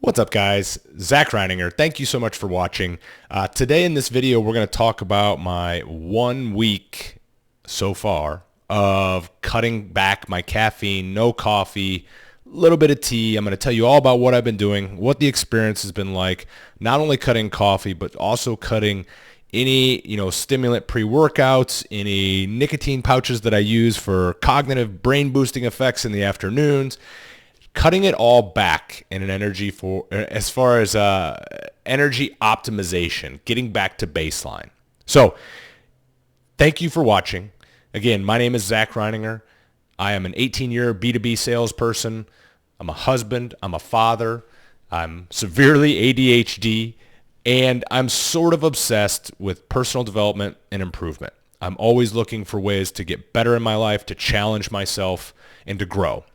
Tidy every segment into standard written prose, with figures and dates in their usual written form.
What's up, guys? Zach Reininger. Thank you so much for watching. Today in this video, we're going to talk about my 1 week so far of cutting back my caffeine, no coffee, a little bit of tea. I'm going to tell you all about what I've been doing, what the experience has been like, not only cutting coffee, but also cutting any, stimulant pre-workouts, any nicotine pouches that I use for cognitive brain boosting effects in the afternoons, cutting it all back in an energy for as far as energy optimization, getting back to baseline. So thank you for watching. Again, my name is Zach Reininger. I am an 18-year B2B salesperson. I'm a husband. I'm a father. I'm severely ADHD, and I'm sort of obsessed with personal development and improvement. I'm always looking for ways to get better in my life, to challenge myself, and to grow.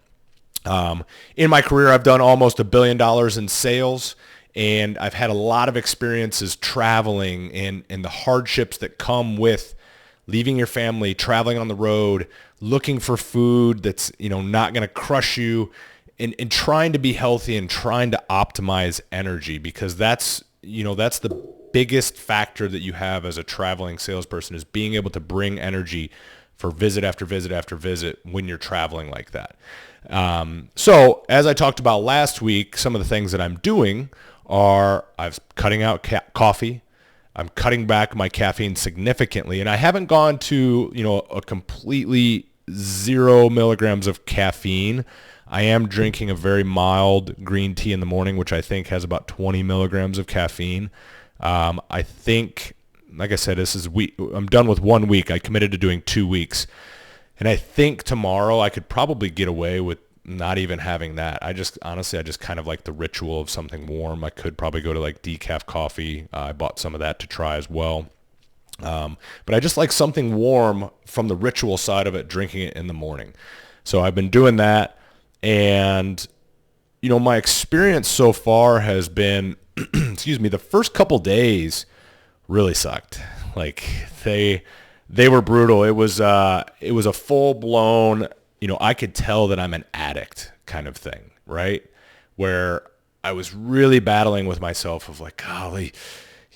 In my career, I've done almost $1 billion in sales, and I've had a lot of experiences traveling and the hardships that come with leaving your family, traveling on the road, looking for food that's, not going to crush you, and trying to be healthy and trying to optimize energy, because that's the biggest factor that you have as a traveling salesperson, is being able to bring energy for visit after visit after visit when you're traveling like that. So as I talked about last week, some of the things that I'm doing are I'm cutting out coffee. I'm cutting back my caffeine significantly, and I haven't gone to, a completely 0 milligrams of caffeine. I am drinking a very mild green tea in the morning, which I think has about 20 milligrams of caffeine. I think, like I said, I'm done with 1 week. I committed to doing 2 weeks. And I think tomorrow I could probably get away with not even having that. I just kind of like the ritual of something warm. I could probably go to like decaf coffee. I bought some of that to try as well. But I just like something warm from the ritual side of it, drinking it in the morning. So I've been doing that. And, my experience so far has been, the first couple days really sucked. Like they were brutal. It was a full blown, I could tell that I'm an addict kind of thing, right? Where I was really battling with myself of like, golly,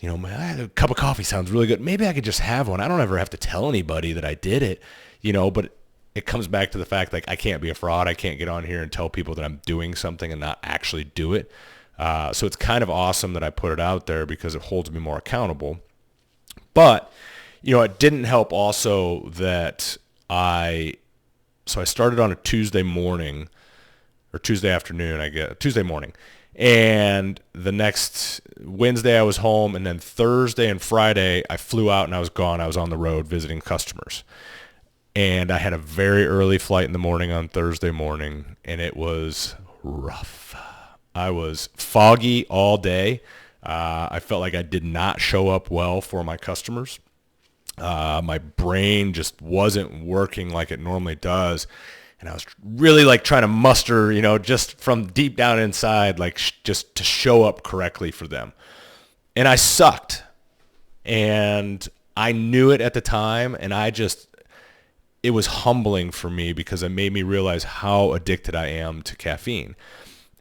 a cup of coffee sounds really good. Maybe I could just have one. I don't ever have to tell anybody that I did it, but it comes back to the fact, like, I can't be a fraud. I can't get on here and tell people that I'm doing something and not actually do it. So it's kind of awesome that I put it out there, because it holds me more accountable. But, it didn't help also that I started on a Tuesday morning, or Tuesday afternoon, Tuesday morning. And the next Wednesday I was home, and then Thursday and Friday I flew out and I was gone. I was on the road visiting customers. And I had a very early flight in the morning on Thursday morning, and it was rough. I was foggy all day. I felt like I did not show up well for my customers. My brain just wasn't working like it normally does. And I was really like trying to muster, just from deep down inside, like just to show up correctly for them. And I sucked. And I knew it at the time. And it was humbling for me, because it made me realize how addicted I am to caffeine.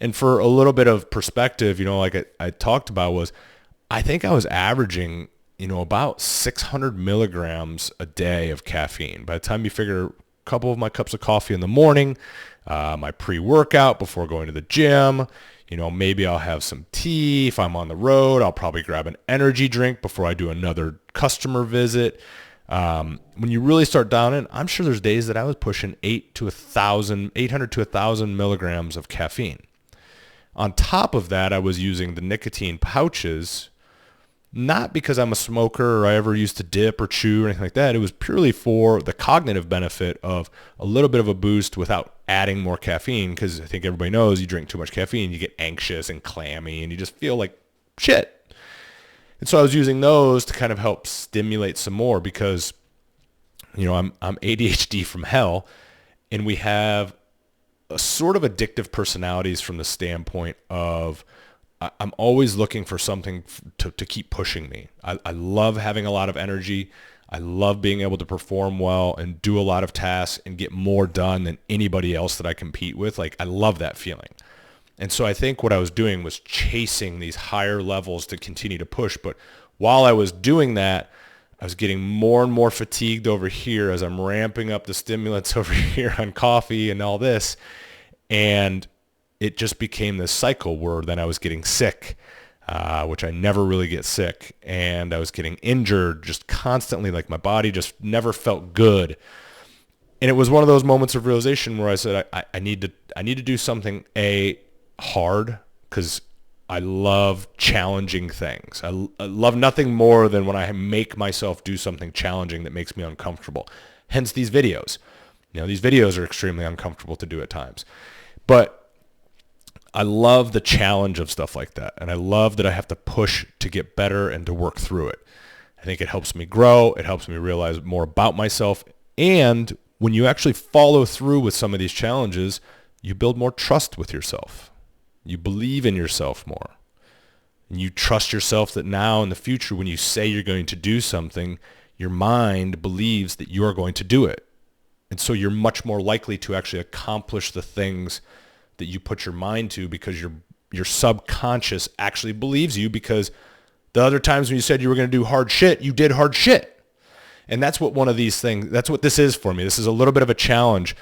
And for a little bit of perspective, like I talked about, was I think I was averaging, about 600 milligrams a day of caffeine. By the time you figure a couple of my cups of coffee in the morning, my pre-workout before going to the gym, maybe I'll have some tea. If I'm on the road, I'll probably grab an energy drink before I do another customer visit. When you really start down in, I'm sure there's days that I was pushing 800 to 1,000 milligrams of caffeine. On top of that, I was using the nicotine pouches, not because I'm a smoker or I ever used to dip or chew or anything like that. It was purely for the cognitive benefit of a little bit of a boost without adding more caffeine, because I think everybody knows you drink too much caffeine, you get anxious and clammy and you just feel like shit. And so I was using those to kind of help stimulate some more, because, I'm ADHD from hell, and we have a sort of addictive personalities from the standpoint of I'm always looking for something to keep pushing me. I love having a lot of energy. I love being able to perform well and do a lot of tasks and get more done than anybody else that I compete with. Like, I love that feeling. And so I think what I was doing was chasing these higher levels to continue to push. But while I was doing that, I was getting more and more fatigued over here as I'm ramping up the stimulants over here on coffee and all this. And it just became this cycle where then I was getting sick, which I never really get sick. And I was getting injured just constantly. Like my body just never felt good. And it was one of those moments of realization where I said, I need to do something hard, because I love challenging things. I love nothing more than when I make myself do something challenging that makes me uncomfortable. Hence these videos. These videos are extremely uncomfortable to do at times. But I love the challenge of stuff like that. And I love that I have to push to get better and to work through it. I think it helps me grow. It helps me realize more about myself. And when you actually follow through with some of these challenges, you build more trust with yourself. You believe in yourself more. And you trust yourself that now in the future, when you say you're going to do something, your mind believes that you're going to do it. And so you're much more likely to actually accomplish the things that you put your mind to, because your subconscious actually believes you, because the other times when you said you were going to do hard shit, you did hard shit. And that's what one of these things, that's what this is for me. This is a little bit of a challenge.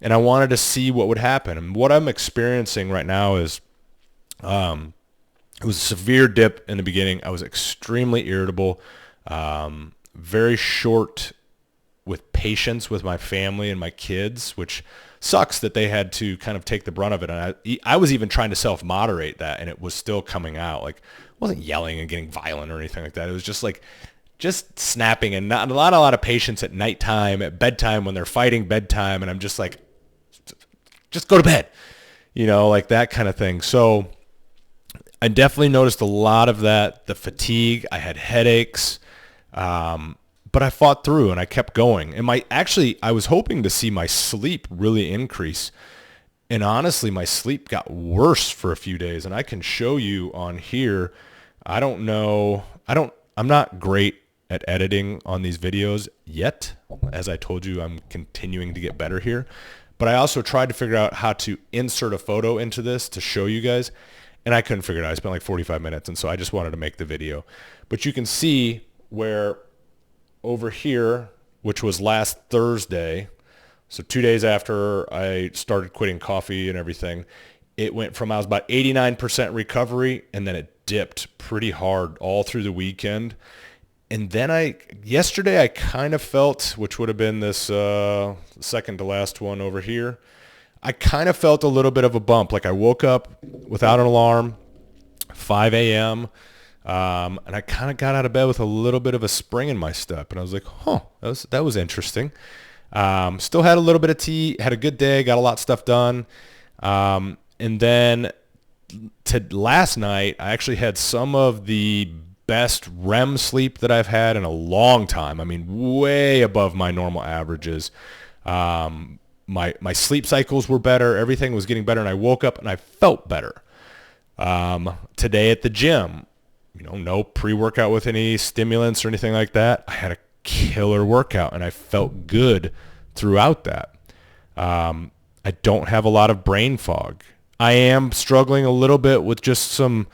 And I wanted to see what would happen. And what I'm experiencing right now is, it was a severe dip in the beginning. I was extremely irritable, very short with patience with my family and my kids, which sucks that they had to kind of take the brunt of it. And I was even trying to self-moderate that, and it was still coming out. Like, I wasn't yelling and getting violent or anything like that. It was just like, just snapping, and not a lot of patience at nighttime, at bedtime, when they're fighting bedtime. And I'm just like, just go to bed, like that kind of thing. So I definitely noticed a lot of that, the fatigue. I had headaches, but I fought through and I kept going. And I was hoping to see my sleep really increase. And honestly, my sleep got worse for a few days. And I can show you on here. I'm not great at editing on these videos yet. As I told you, I'm continuing to get better here. But I also tried to figure out how to insert a photo into this to show you guys. And I couldn't figure it out. I spent like 45 minutes. And so I just wanted to make the video. But you can see where over here, which was last Thursday, so 2 days after I started quitting coffee and everything, it went from, I was about 89% recovery, and then it dipped pretty hard all through the weekend. And then yesterday I kind of felt, which would have been this second to last one over here, I kind of felt a little bit of a bump. Like I woke up without an alarm, 5 a.m., and I kind of got out of bed with a little bit of a spring in my step. And I was like, that was interesting. Still had a little bit of tea, had a good day, got a lot of stuff done. And then last night, I actually had some of the best REM sleep that I've had in a long time. I mean, way above my normal averages. My sleep cycles were better. Everything was getting better. And I woke up and I felt better. Today at the gym, no pre-workout with any stimulants or anything like that. I had a killer workout and I felt good throughout that. I don't have a lot of brain fog. I am struggling a little bit with just some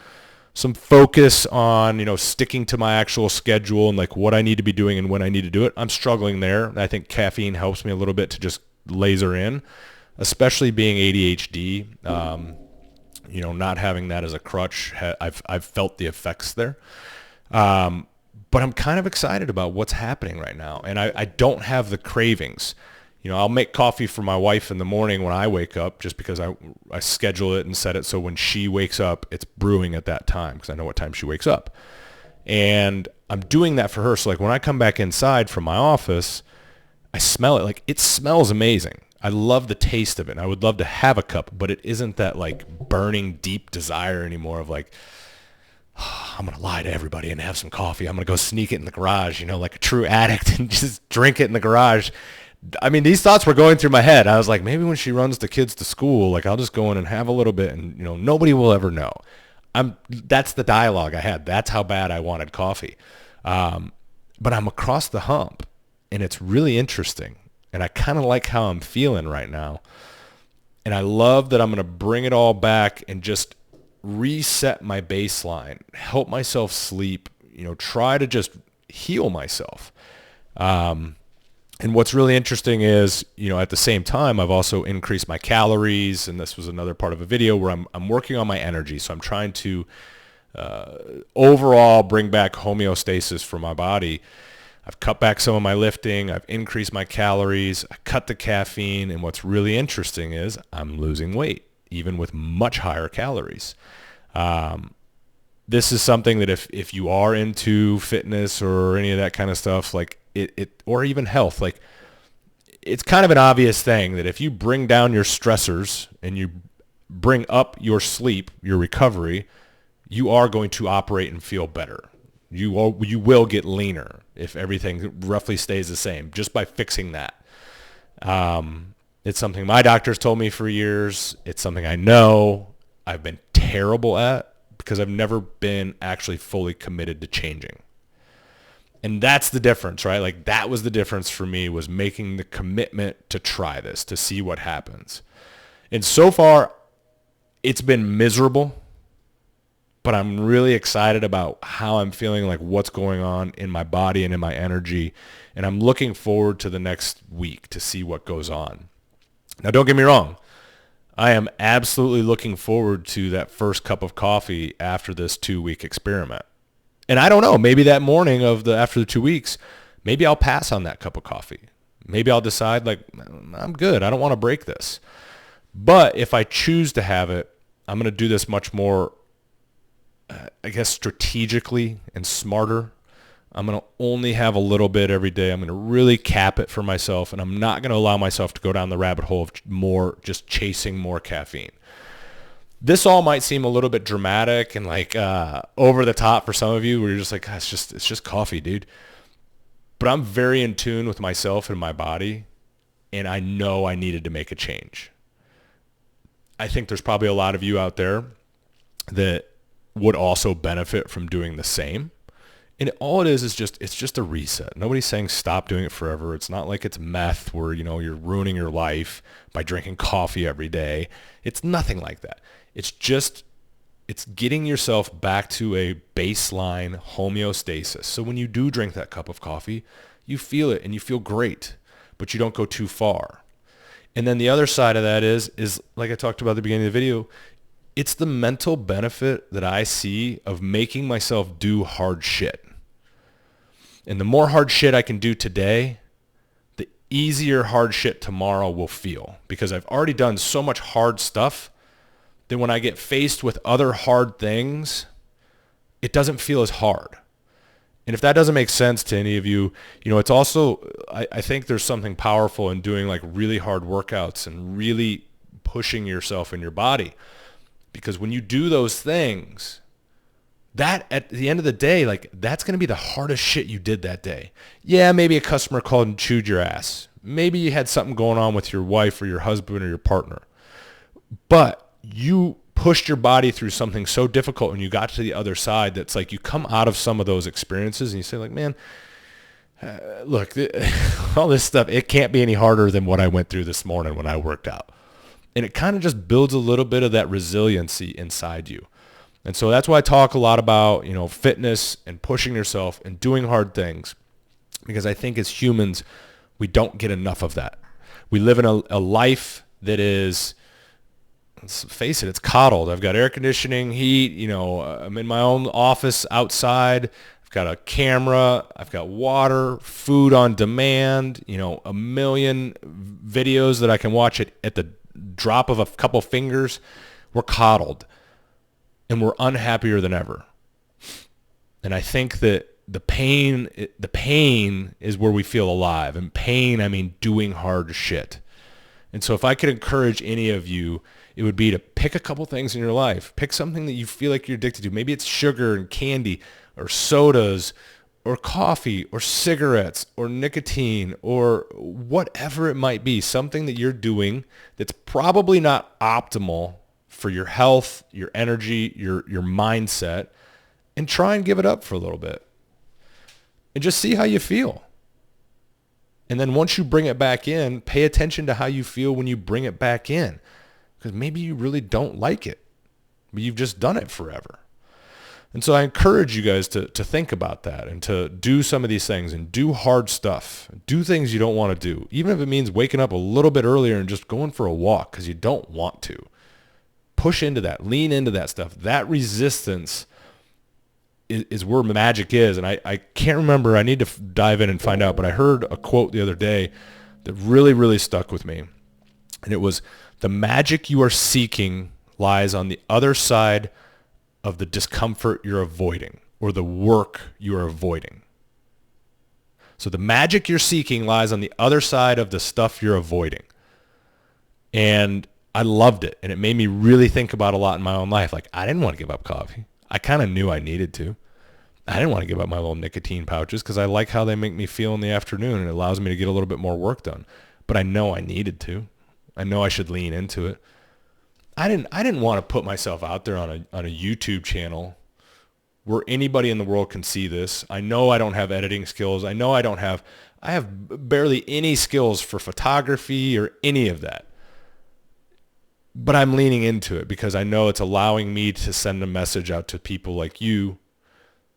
focus on, sticking to my actual schedule and like what I need to be doing and when I need to do it. I'm struggling there. And I think caffeine helps me a little bit to just laser in, especially being ADHD. Not having that as a crutch, I've felt the effects there. But I'm kind of excited about what's happening right now. And I don't have the cravings. I'll make coffee for my wife in the morning when I wake up, just because I schedule it and set it so when she wakes up, it's brewing at that time, because I know what time she wakes up. And I'm doing that for her. So like when I come back inside from my office, I smell it. Like, it smells amazing. I love the taste of it. And I would love to have a cup, but it isn't that like burning deep desire anymore of like, I'm going to lie to everybody and have some coffee. I'm going to go sneak it in the garage, like a true addict, and just drink it in the garage. I mean, these thoughts were going through my head. I was like, maybe when she runs the kids to school, like I'll just go in and have a little bit, and nobody will ever know. That's the dialogue I had. That's how bad I wanted coffee. But I'm across the hump, and it's really interesting. And I kind of like how I'm feeling right now. And I love that I'm going to bring it all back and just reset my baseline, help myself sleep, try to just heal myself. And what's really interesting is, at the same time, I've also increased my calories, and this was another part of a video where I'm working on my energy. So I'm trying to overall bring back homeostasis for my body. I've cut back some of my lifting. I've increased my calories. I cut the caffeine. And what's really interesting is I'm losing weight, even with much higher calories. This is something that if you are into fitness or any of that kind of stuff, like it or even health, like it's kind of an obvious thing that if you bring down your stressors and you bring up your sleep, your recovery, you are going to operate and feel better. You will get leaner if everything roughly stays the same just by fixing that. It's something my doctors told me for years. It's something I know I've been terrible at because I've never been actually fully committed to changing. And that's the difference, right? Like that was the difference for me, was making the commitment to try this, to see what happens. And so far, it's been miserable, but I'm really excited about how I'm feeling, like what's going on in my body and in my energy. And I'm looking forward to the next week to see what goes on. Now, don't get me wrong. I am absolutely looking forward to that first cup of coffee after this 2-week experiment. And I don't know, maybe that morning after the 2 weeks, maybe I'll pass on that cup of coffee. Maybe I'll decide like, I'm good. I don't want to break this. But if I choose to have it, I'm going to do this much more, strategically and smarter. I'm going to only have a little bit every day. I'm going to really cap it for myself, and I'm not going to allow myself to go down the rabbit hole of just chasing more caffeine. This all might seem a little bit dramatic and like over the top for some of you, where you're just like, it's just coffee, dude. But I'm very in tune with myself and my body, and I know I needed to make a change. I think there's probably a lot of you out there that would also benefit from doing the same. And all it is it's just a reset. Nobody's saying stop doing it forever. It's not like it's meth where, you're ruining your life by drinking coffee every day. It's nothing like that. It's getting yourself back to a baseline homeostasis. So when you do drink that cup of coffee, you feel it and you feel great, but you don't go too far. And then the other side of that is like I talked about at the beginning of the video, it's the mental benefit that I see of making myself do hard shit. And the more hard shit I can do today, the easier hard shit tomorrow will feel, because I've already done so much hard stuff that when I get faced with other hard things, it doesn't feel as hard. And if that doesn't make sense to any of you, it's also, I think there's something powerful in doing like really hard workouts and really pushing yourself in your body. Because when you do those things, that at the end of the day, like that's going to be the hardest shit you did that day. Yeah, maybe a customer called and chewed your ass. Maybe you had something going on with your wife or your husband or your partner. But you pushed your body through something so difficult and you got to the other side that's like you come out of some of those experiences and you say like, man, look, all this stuff, it can't be any harder than what I went through this morning when I worked out. And it kind of just builds a little bit of that resiliency inside you. And so that's why I talk a lot about, fitness and pushing yourself and doing hard things, because I think as humans, we don't get enough of that. We live in a life that is, let's face it, it's coddled. I've got air conditioning, heat, I'm in my own office outside. I've got a camera, I've got water, food on demand, a million videos that I can watch at the drop of a couple fingers. We're coddled and we're unhappier than ever. And I think that the pain is where we feel alive. And pain, I mean doing hard shit. And so if I could encourage any of you, it would be to pick a couple things in your life. Pick something that you feel like you're addicted to. Maybe it's sugar and candy or sodas or coffee or cigarettes or nicotine or whatever it might be. Something that you're doing that's probably not optimal for your health, your energy, your mindset, and try and give it up for a little bit. And just see how you feel. And then once you bring it back in, pay attention to how you feel when you bring it back in. because maybe you really don't like it, but you've just done it forever. And so I encourage you guys to think about that and to do some of these things and do hard stuff. Do things you don't want to do, even if it means waking up a little bit earlier and just going for a walk because you don't want to. Push into that. Lean into that stuff. That resistance is where magic is. And I can't remember. I need to dive in and find out. But I heard a quote the other day that really, really stuck with me. And it was, the magic you are seeking lies on the other side of the discomfort you're avoiding, or the work you're avoiding. So the magic you're seeking lies on the other side of the stuff you're avoiding. And I loved it. And it made me really think about a lot in my own life. Like, I didn't want to give up coffee. I kind of knew I needed to. I didn't want to give up my little nicotine pouches because I like how they make me feel in the afternoon, and it allows me to get a little bit more work done. But I know I needed to. I know I should lean into it. I didn't want to put myself out there on a YouTube channel where anybody in the world can see this. I know I don't have editing skills. I know I have barely any skills for photography or any of that. But I'm leaning into it because I know it's allowing me to send a message out to people like you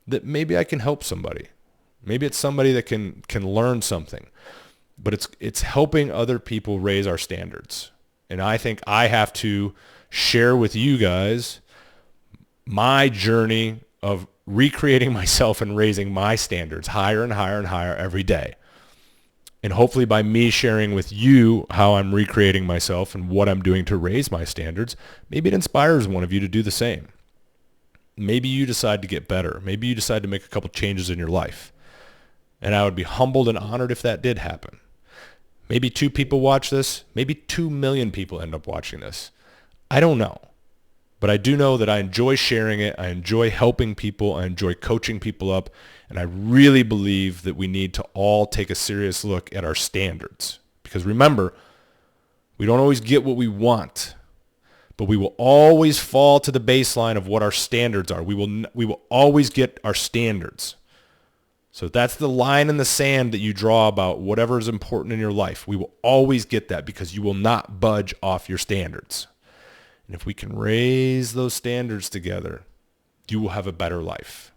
that maybe I can help somebody. Maybe it's somebody that can learn something. But it's helping other people raise our standards. And I think I have to share with you guys my journey of recreating myself and raising my standards higher and higher and higher every day. And hopefully by me sharing with you how I'm recreating myself and what I'm doing to raise my standards, maybe it inspires one of you to do the same. Maybe you decide to get better. Maybe you decide to make a couple changes in your life. And I would be humbled and honored if that did happen. Maybe 2 people watch this. Maybe 2 million people end up watching this. I don't know. But I do know that I enjoy sharing it. I enjoy helping people. I enjoy coaching people up. And I really believe that we need to all take a serious look at our standards. Because remember, we don't always get what we want, but we will always fall to the baseline of what our standards are. We will always get our standards. So that's the line in the sand that you draw about whatever is important in your life. We will always get that because you will not budge off your standards. And if we can raise those standards together, you will have a better life.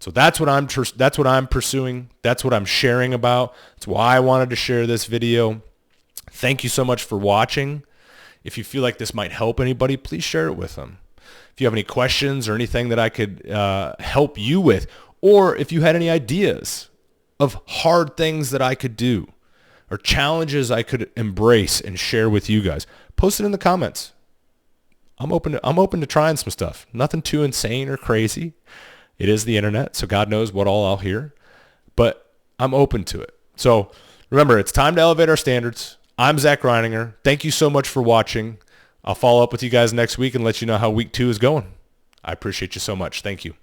So that's what I'm pursuing. That's what I'm sharing about. That's why I wanted to share this video. Thank you so much for watching. If you feel like this might help anybody, please share it with them. If you have any questions or anything that I could help you with, or if you had any ideas of hard things that I could do or challenges I could embrace and share with you guys, post it in the comments. I'm open to trying some stuff. Nothing too insane or crazy. It is the internet, so God knows what all I'll hear. But I'm open to it. So remember, it's time to elevate our standards. I'm Zach Reininger. Thank you so much for watching. I'll follow up with you guys next week and let you know how week 2 is going. I appreciate you so much. Thank you.